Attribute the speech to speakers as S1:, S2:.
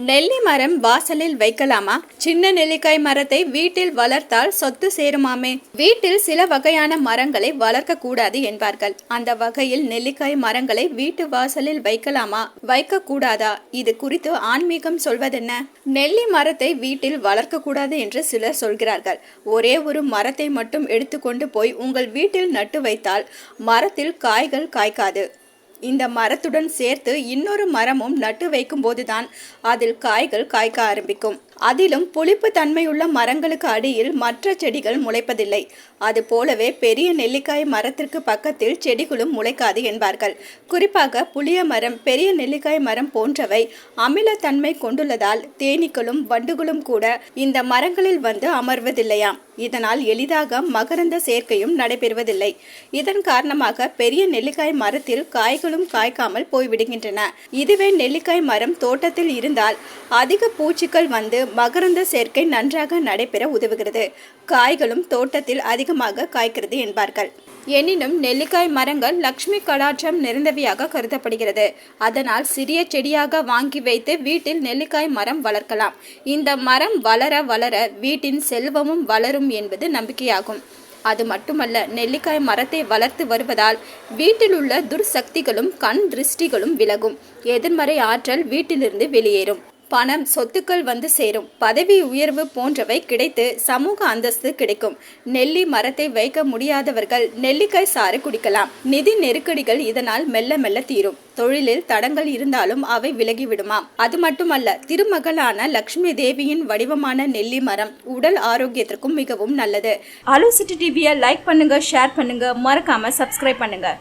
S1: நெல்லி மரம் வாசலில் வைக்கலாமா? சின்ன நெல்லிக்காய் மரத்தை வீட்டில் வளர்த்தால் சொத்து சேருமாமே. வீட்டில் சில வகையான மரங்களை வளர்க்க கூடாது என்பார்கள். அந்த வகையில் நெல்லிக்காய் மரங்களை வீட்டு வாசலில் வைக்கலாமா, வைக்க கூடாதா? இது குறித்து ஆன்மீகம் சொல்வதென்ன? நெல்லி மரத்தை வீட்டில் வளர்க்க கூடாது என்று சிலர் சொல்கிறார்கள். ஒரே ஒரு மரத்தை மட்டும் எடுத்துக்கொண்டு போய் உங்கள் வீட்டில் நட்டு வைத்தால் மரத்தில் காய்கள் காய்க்காது. இந்த மரத்துடன் சேர்த்து இன்னொரு மரமும் நட்டு வைக்கும் போதுதான் அதில் காய்கள் காய்க்க ஆரம்பிக்கும். அதிலும் புளிப்பு தன்மையுள்ள மரங்களுக்கு அடியில் மற்ற செடிகள் முளைப்பதில்லை. அது போலவே பெரிய நெல்லிக்காய் மரத்திற்கு பக்கத்தில் செடிகளும் முளைக்காது என்பார்கள். குறிப்பாக புளிய மரம், பெரிய நெல்லிக்காய் மரம் போன்றவை அமிலத்தன்மை கொண்டுள்ளதால் தேனீக்களும் வண்டுகளும் கூட இந்த மரங்களில் வந்து அமர்வதில்லையாம். இதனால் எளிதாக மகரந்த சேர்க்கையும் நடைபெறுவதில்லை. இதன் காரணமாக பெரிய நெல்லிக்காய் மரத்தில் காய்களும் காய்க்காமல் போய்விடுகின்றன. இதுவே நெல்லிக்காய் மரம் தோட்டத்தில் இருந்தால் அதிக பூச்சிகள் வந்து மகரந்த சேர்க்கை நன்றாக நடைபெற உதவுகிறது. காய்களும் தோட்டத்தில் அதிகமாக காய்க்கிறது என்பார்கள். எனினும் நெல்லிக்காய் மரங்கள் லட்சுமி கடாட்சம் நிறைந்தவையாக கருதப்படுகிறது. அதனால் சிறிய செடியாக வாங்கி வைத்து வீட்டில் நெல்லிக்காய் மரம் வளர்க்கலாம். இந்த மரம் வளர வளர வீட்டின் செல்வமும் வளரும் என்பது நம்பிக்கையாகும். அது மட்டுமல்ல, நெல்லிக்காய் மரத்தை வளர்த்து வருவதால் வீட்டில் உள்ள துர்சக்திகளும் கண் திருஷ்டிகளும் விலகும். எதிர்மறை ஆற்றல் வீட்டிலிருந்து வெளியேறும். பணம், சொத்துக்கள் வந்து சேரும். பதவி உயர்வு போன்றவை கிடைத்து சமூக அந்தஸ்து கிடைக்கும். நெல்லி மரத்தை வைக்க முடியாதவர்கள் நெல்லிக்காய் சாறு குடிக்கலாம். நிதி நெருக்கடிகள் இதனால் மெல்ல மெல்ல தீரும். தொழிலில் தடங்கள் இருந்தாலும் அவை விலகிவிடுமாம். அது மட்டுமல்ல, திருமகளான லட்சுமி தேவியின் வடிவமான நெல்லி மரம் உடல் ஆரோக்கியத்திற்கும் மிகவும் நல்லது.
S2: அலோ சிட்டி டிவியை லைக் பண்ணுங்க, ஷேர் பண்ணுங்க, மறக்காம சப்ஸ்கிரைப் பண்ணுங்க.